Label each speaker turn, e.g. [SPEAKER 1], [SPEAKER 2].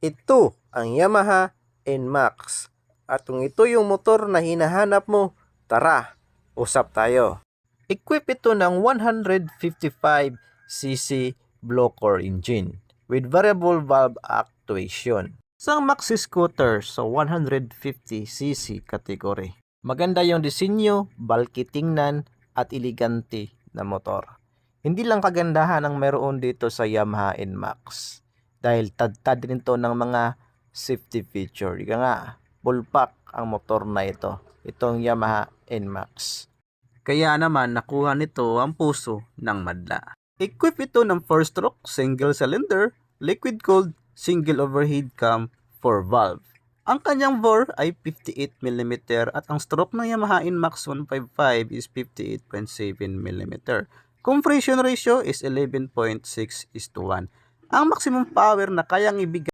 [SPEAKER 1] Ito ang Yamaha NMAX. At kung ito yung motor na hinahanap mo, tara, usap tayo. Equip ito ng 155cc blow-core engine with variable valve actuation. Isang maxi scooter sa 150cc category. Maganda yung disenyo, bulky tingnan at elegante na motor. Hindi lang kagandahan ang meron dito sa Yamaha NMAX dahil tad-tad rin to ng mga safety feature. Ika nga, full pack ang motor na ito. Itong Yamaha NMAX. Kaya naman nakuha nito ang puso ng madla. Equip ito ng 4-stroke, single cylinder, liquid-cooled, single overhead cam, 4 valve. Ang kanyang bore ay 58mm at ang stroke ng Yamaha NMAX 155 is 58.7mm. Compression ratio is 11.6:1. Ang maximum power na kayang ibigay